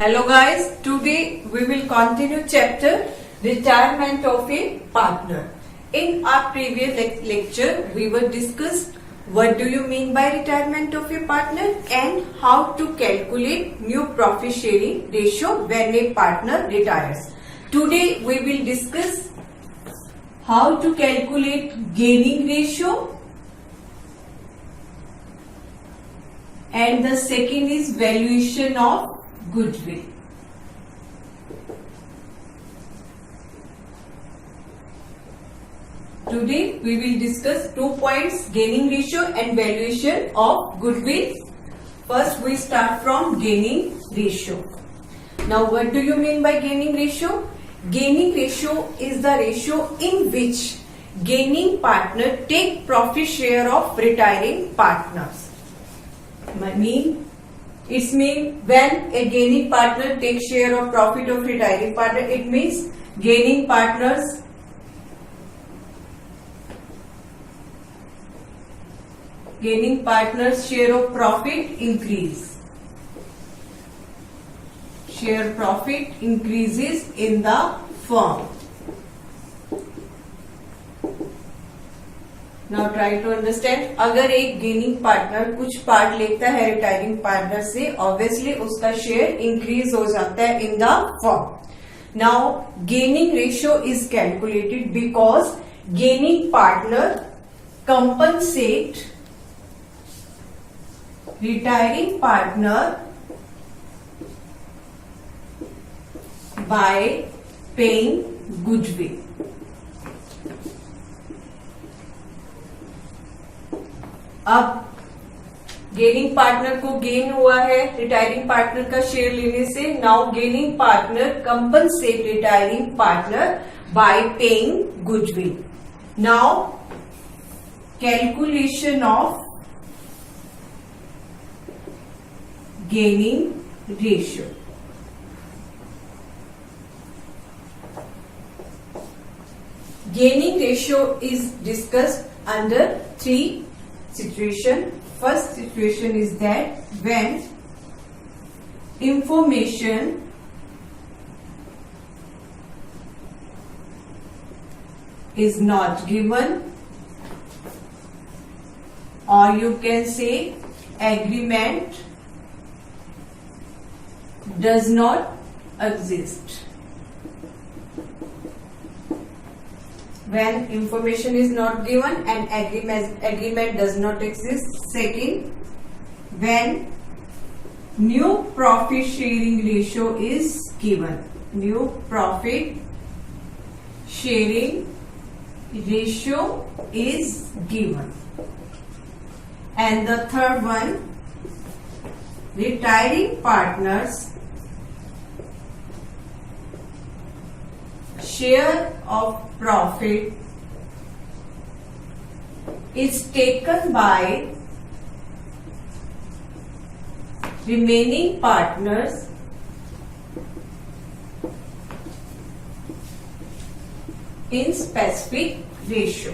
Hello guys, today we will continue chapter Retirement of a Partner. In our previous lecture, we were discussed what do you mean by retirement of a partner and how to calculate new profit sharing ratio when a partner retires. Today we will discuss how to calculate gaining ratio and the second is valuation of goodwill. Today we will discuss 2 points, gaining ratio and valuation of goodwill. First we start from gaining ratio. Now what do you mean by gaining ratio? Gaining ratio is the ratio in which gaining partner take profit share of retiring partners. It means when a gaining partner takes share of profit of retiring partner, it means gaining partners share of profit increase. Share profit increases in the firm. Now try to understand. अगर एक gaining partner कुछ part लेता है retiring partner से, obviously उसका share increase हो जाता है in the firm. Now gaining ratio is calculated because gaining partner compensate retiring partner by paying goodwill. अब गेनिंग पार्टनर को गेन हुआ है रिटायरिंग पार्टनर का शेयर लेने से. Now gaining partner compensate retiring partner by paying goodwill. Now calculation of gaining ratio. Gaining ratio is discussed under 3 situations. First situation is that when information is not given, or you can say agreement does not exist. When information is not given and agreement does not exist. Second, when new profit sharing ratio is given. New profit sharing ratio is given. And the third one, retiring partners share of profit is taken by remaining partners in specific ratio.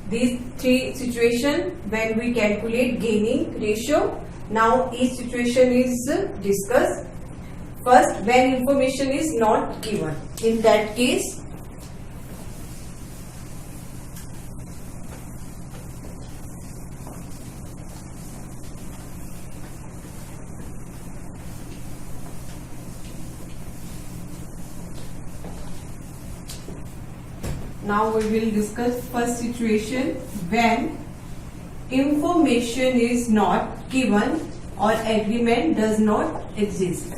These 3 situations when we calculate gaining ratio. Now each situation is discussed. First, when information is not given. In that case, now we will discuss first situation when information is not given or agreement does not exist.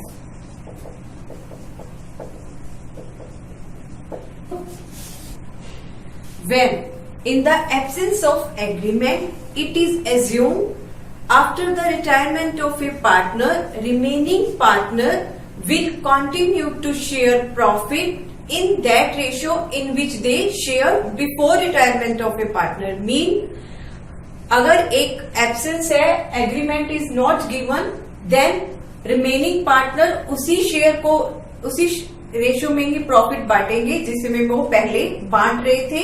When in the absence of agreement, it is assumed after the retirement of a partner, remaining partner will continue to share profit in that ratio in which they share before retirement of a partner. Mean अगर एक absence है, agreement is not given, then remaining partner उसी share को उसी ratio में ही profit बांटेंगे जिसमें वो पहले बांट रहे थे.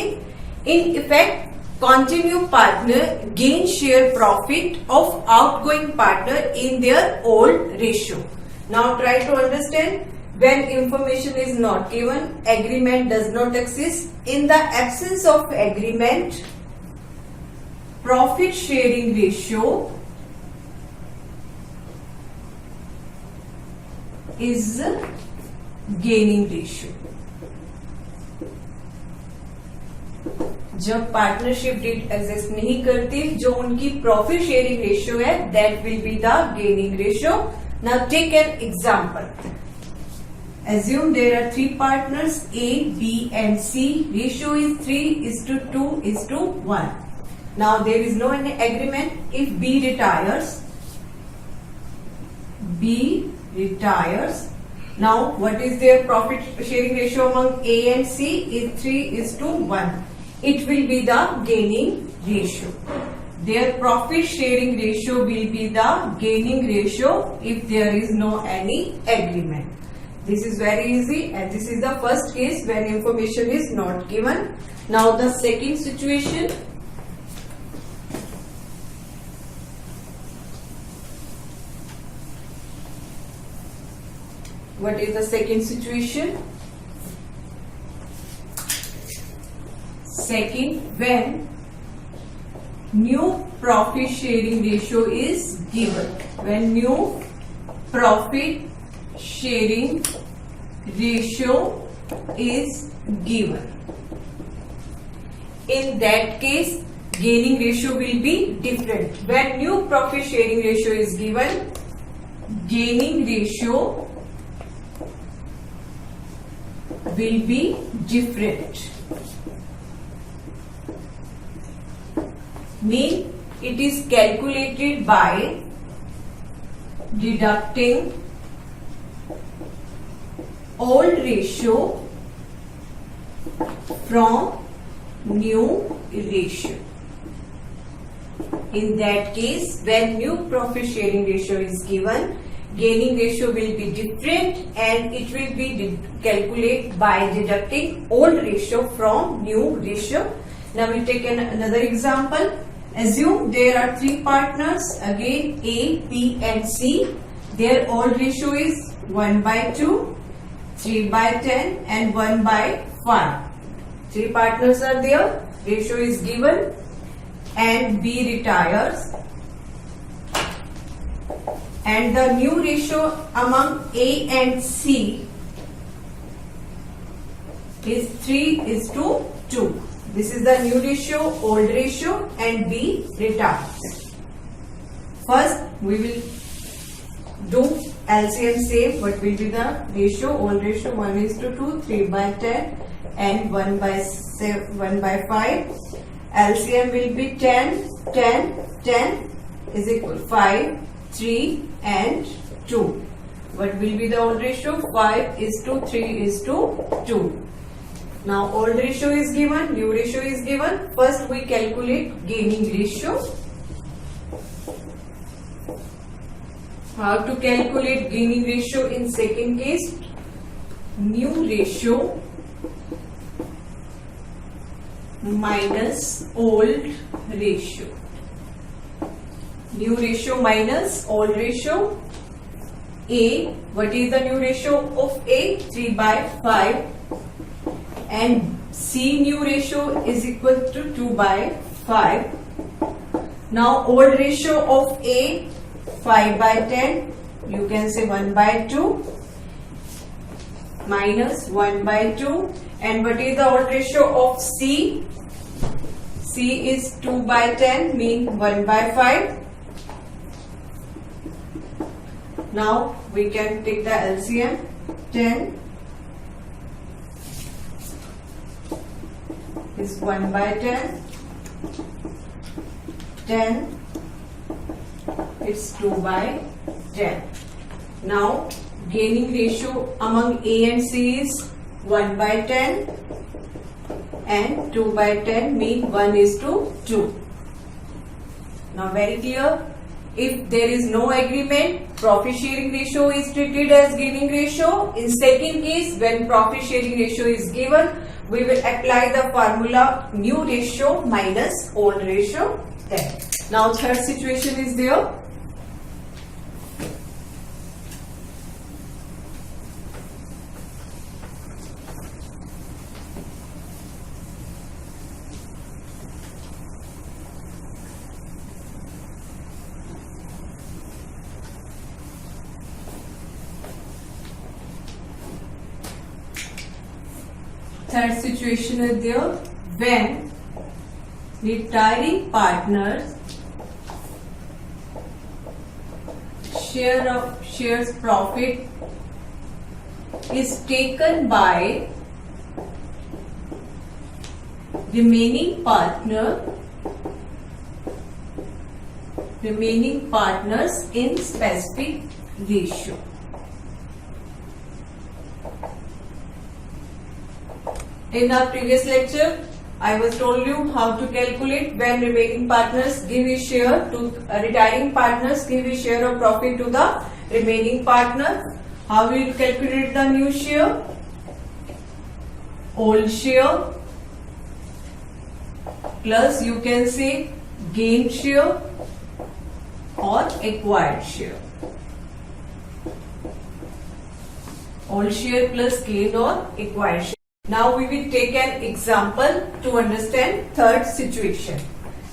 In effect continue partner gain share profit of outgoing partner in their old ratio. Now try to understand. When information is not given, agreement does not exist. In the absence of agreement, profit sharing ratio is gaining ratio. जब partnership deed exist नहीं करती, जो उनकी profit sharing ratio है, that will be the gaining ratio. Now take an example. Assume there are three partners A, B and C. Ratio is 3:2:1. Now there is no any agreement. If B retires. Now what is their profit sharing ratio among A and C? Is 3:1. It will be the gaining ratio. Their profit sharing ratio will be the gaining ratio if there is no any agreement. This is very easy, and this is the first case when information is not given. Now the second situation. What is the second situation? Second, when new profit sharing ratio is given. When new profit sharing ratio is given. In that case, gaining ratio will be different. When new profit sharing ratio is given, gaining ratio will be different. Mean it is calculated by deducting old ratio from new ratio. In that case, when new profit sharing ratio is given, gaining ratio will be different and it will be calculated by deducting old ratio from new ratio. Now we take another example. Assume there are three partners, again A, B and C. Their old ratio is 1/2, 3/10 and 1/5. Three partners are there, ratio is given, and B retires, and the new ratio among A and C is 3:2. This is the new ratio, old ratio, and B retires. First we will do LCM same. What will be the ratio? Old ratio 1:2, 3/10 and 1/5. LCM will be 10, 10, 10 is equal 5, 3 and 2. What will be the old ratio? 5:3:2. Now old ratio is given, new ratio is given. First we calculate gaining ratio. How to calculate gaining ratio in second case? New ratio minus old ratio. New ratio minus old ratio. A, what is the new ratio of A? 3/5. And C new ratio is equal to 2/5. Now old ratio of A 5/10, you can say 1/2 minus 1/2. And what is the old ratio of C? C is 2/10, mean 1/5. Now we can take the LCM. 10 is 1/10. 10 it's 2/10. Now gaining ratio among A and C is 1/10 and 2/10, mean 1:2. Now very clear. If there is no agreement, profit sharing ratio is treated as giving ratio. In second case, when profit sharing ratio is given, we will apply the formula new ratio minus old ratio. There. Now third situation is there. Third situation is there when retiring partners shares profit is taken by remaining partners in specific ratio. In our previous lecture, I was told you how to calculate when remaining partners give a share to retiring partners give a share of profit to the remaining partner. How will you calculate the new share? Old share plus you can say gain share or acquired share. Old share plus gain or acquired share. Now we will take an example to understand third situation.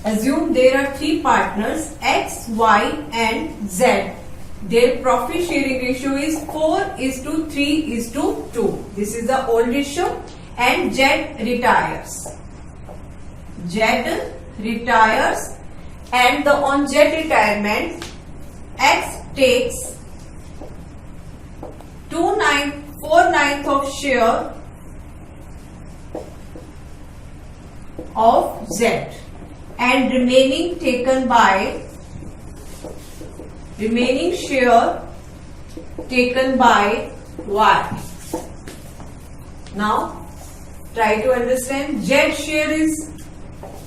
Assume there are three partners X, Y and Z. Their profit sharing ratio is 4:3:2. This is the old ratio, and Z retires. And on Z retirement, X takes 4/9 of share of Z and remaining share taken by Y. Now try to understand. Z share is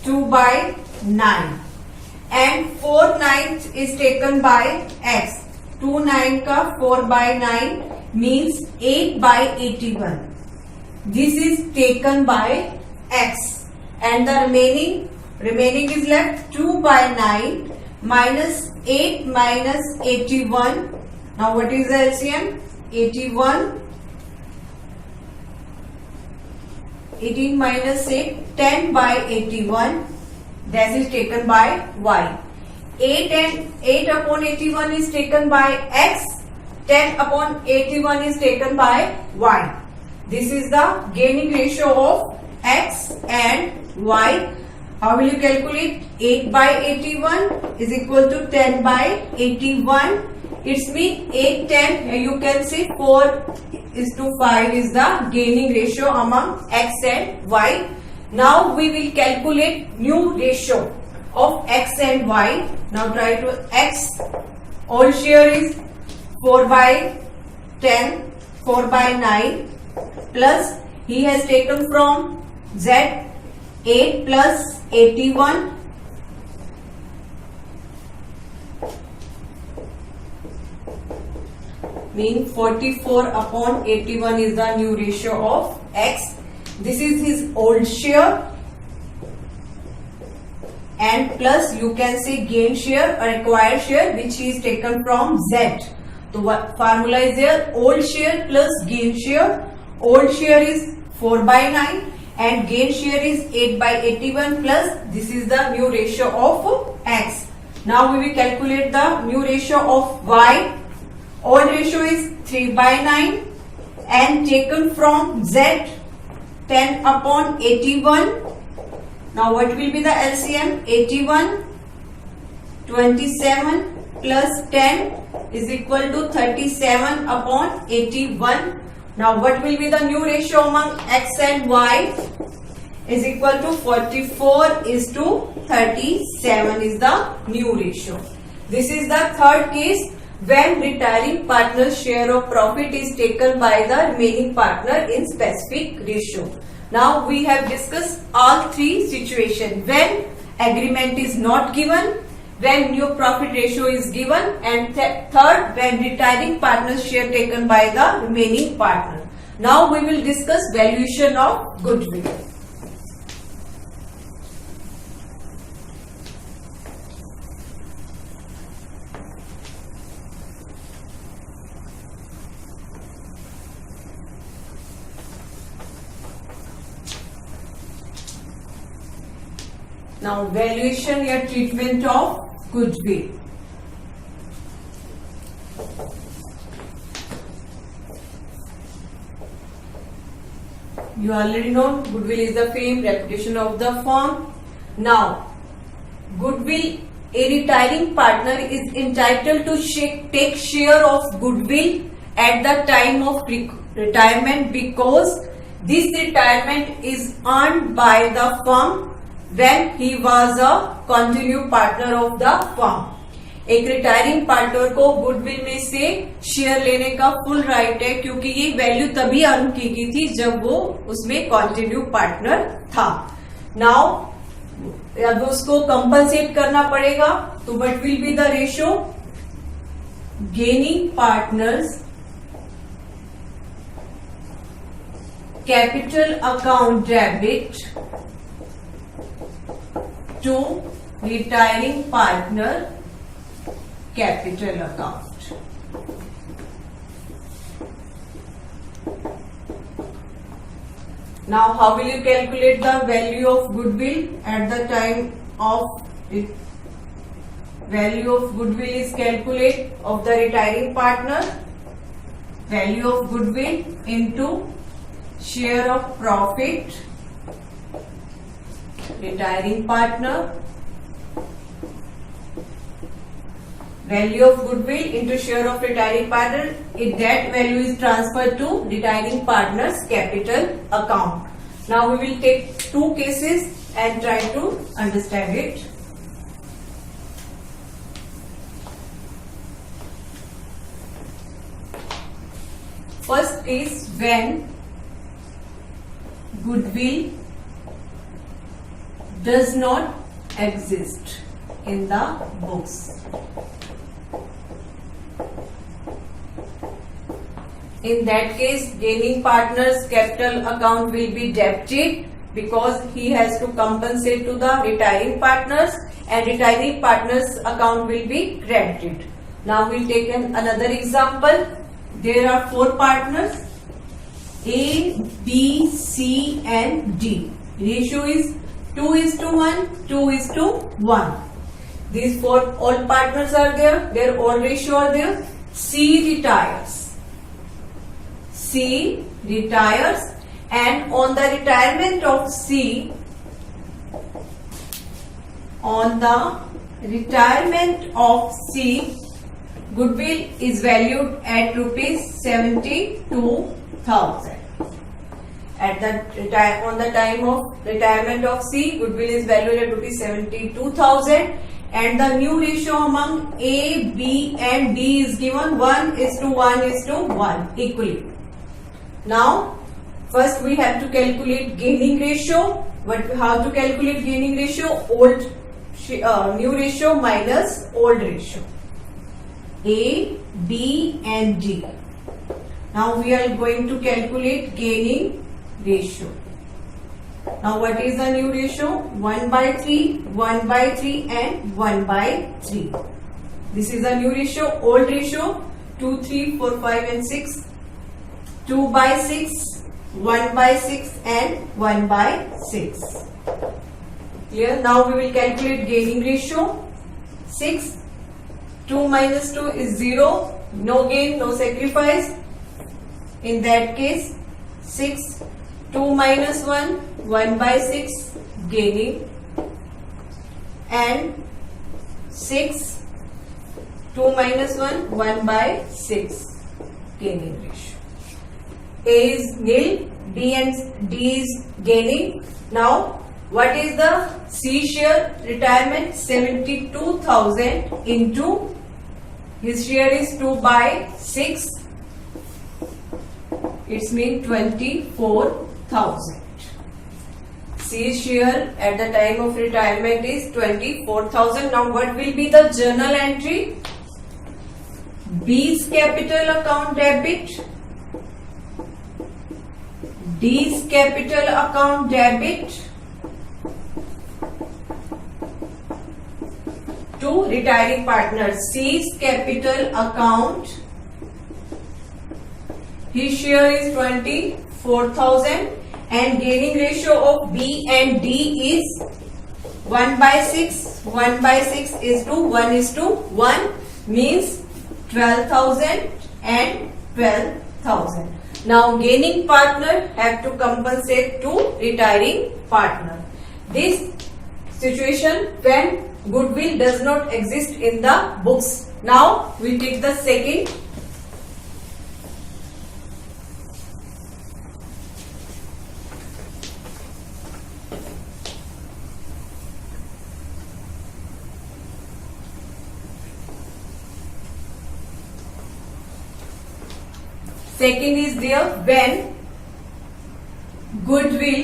2/9 and 4/9 is taken by X. 2/9 ka 4/9 means 8/81. This is taken by X. And the remaining is left 2/9 minus 8 minus 81. Now what is the LCM? 18 minus 8, 10/81. That is taken by Y. 8 upon 81 is taken by X. 10 upon 81 is taken by Y. This is the gaining ratio of X and Y. How will you calculate? 8/81 is equal to 10/81. It's mean 8, 10. You can say 4:5 is the gaining ratio among X and Y. Now we will calculate new ratio of X and Y. Now try to X. Old share is 4/10, 4/9 plus he has taken from Z 8 plus 81 mean 44/81 is the new ratio of X. This is his old share and plus you can say gain share or acquired share which is taken from Z. So what formula is there? Old share plus gain share. Old share is 4/9 and gain share is 8/81 plus this is the new ratio of X. Now we will calculate the new ratio of Y. Old ratio is 3/9 and taken from Z 10/81. Now what will be the LCM? 81, 27 plus 10 is equal to 37/81. Now what will be the new ratio among X and Y? Is equal to 44:37 is the new ratio. This is the third case when retiring partner's share of profit is taken by the remaining partner in specific ratio. Now we have discussed all three situations. When agreement is not given, when new profit ratio is given, and third, when retiring partner's share taken by the remaining partner. Now we will discuss valuation of goodwill. Now valuation या treatment of goodwill. You already know goodwill is the fame, reputation of the firm. Now, goodwill, a retiring partner is entitled to take share of goodwill at the time of retirement because this retirement is earned by the firm when he was a continued partner of the firm. एक retiring partner को goodwill में से share लेने का full right है क्योंकि ये value तभी अर्न की गई थी जब वो उसमें कंटिन्यू पार्टनर था. नाउ अब उसको कंपनसेट करना पड़ेगा तो what will be the ratio? Gaining partners capital account debit to retiring partner capital account. Now how will you calculate the value of goodwill at the time of it? Value of goodwill is calculated of the retiring partner, value of goodwill into share of profit retiring partner, value of goodwill into share of retiring partner, if that value is transferred to retiring partner's capital account. Now we will take two cases and try to understand it. First is when goodwill does not exist in the books. In that case, gaining partner's capital account will be debited because he has to compensate to the retiring partners, and retiring partner's account will be credited. Now we'll take another example. There are 4 partners A, B, C and D. Ratio is 2:1, 2:1. These 4 all partners are there. Their all ratio are there. C retires. C retires, and on the retirement of C, goodwill is valued at ₹72,000. On the time of retirement of C, goodwill is valued at ₹72,000, and the new ratio among A, B and D is given 1:1:1 equally. Now, first we have to calculate gaining ratio. How to calculate gaining ratio? New ratio minus old ratio. A, B and D. Now we are going to calculate gaining ratio. Now what is the new ratio? 1/3, 1/3 and 1/3. This is the new ratio. Old ratio 2, 3, 4, 5 and 6. 2/6, 1/6 and 1/6. Clear? Now we will calculate gaining ratio. 6. 2 minus 2 is 0. No gain, no sacrifice. In that case, 6. 2 minus 1, 1/6 gaining, and 6, 2 minus 1, 1/6 gaining ratio. A is nil, B and D is gaining. Now, what is the C share retirement? 72,000 into his share is 2/6. It's mean 24,000. C's share at the time of retirement is 24,000. Now what will be the journal entry? B's capital account debit, D's capital account debit to retiring partner. C's capital account, his share is 24,000 and gaining ratio of B and D is 1/6. 1/6 is to 1:1 means 12,000 and 12,000. Now gaining partner have to compensate to retiring partner. This situation when goodwill does not exist in the books. Now we take the second. Second is there when goodwill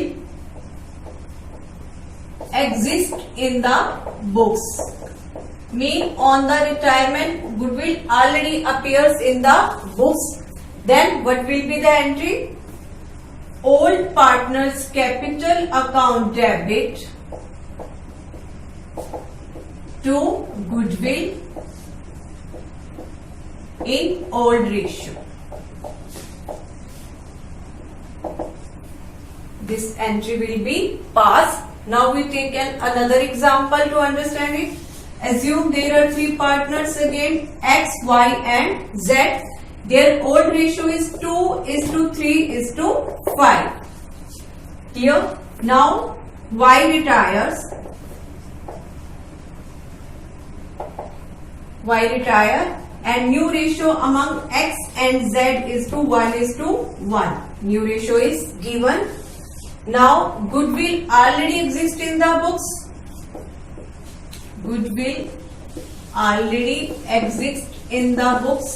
exists in the books. Mean on the retirement goodwill already appears in the books. Then what will be the entry? Old partner's capital account debit to goodwill in old ratio. This entry will be passed. Now we take another example to understand it. Assume there are three partners again, X, Y and Z. Their old ratio is 2:3:5. Clear? Now Y retires. Y retire and new ratio among X and Z is to 1:1. New ratio is given. Now goodwill already exists in the books. Goodwill already exists in the books.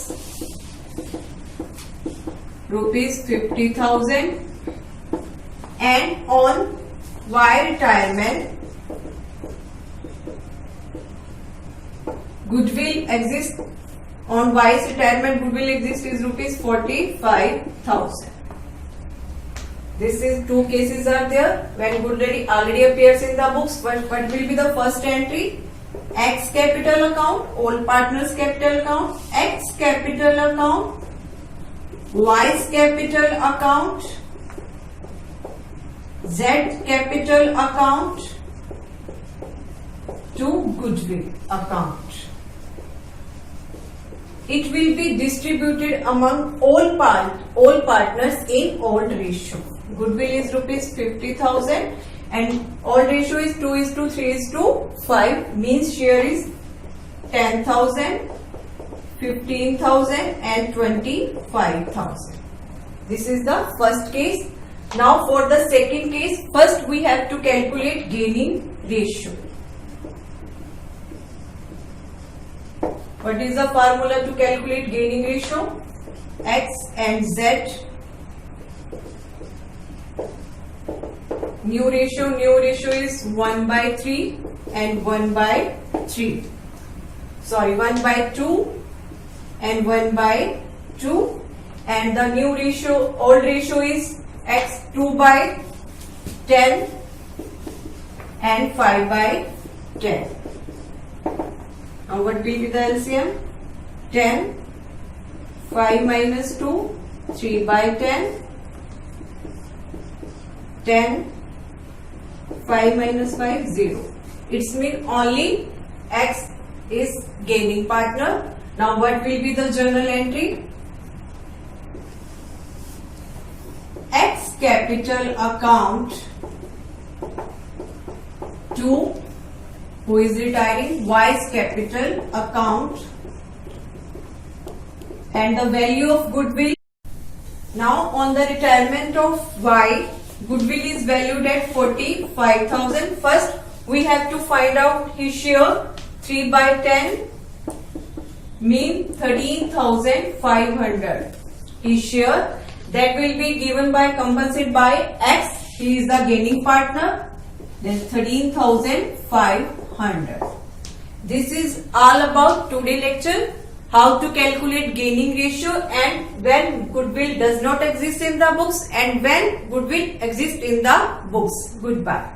Rupees 50,000 and on Y retirement goodwill exists. On Y's retirement goodwill exists is rupees 45,000. This is two cases are there when goodwill already appears in the books. What will be the first entry? X capital account, old partner's capital account, X capital account, Y's capital account, Z capital account to goodwill account. It will be distributed among all partners in old ratio. Goodwill is rupees 50,000 and old ratio is 2:3:5 means share is 10,000, 15,000 and 25,000. This is the first case. Now for the second case, first we have to calculate gaining ratio. What is the formula to calculate gaining ratio? X and Z. New ratio is 1/3 and 1/3. Sorry, 1/2 and 1/2. And the new ratio, old ratio is X 2/10 and 5/10. Now what will be the LCM? 10, 5 minus 2, 3/10, 10, 5 minus 5, 0. It's mean only X is gaining partner. Now what will be the journal entry? X capital account to who is retiring, Y's capital account and the value of goodwill. Now on the retirement of Y, goodwill is valued at 45,000. First we have to find out his share. 3/10 mean 13,500. His share that will be given by compensated by X. He is the gaining partner. then 13,500. This is all about today lecture. How to calculate gaining ratio and when goodwill does not exist in the books and when goodwill exists in the books. Goodbye.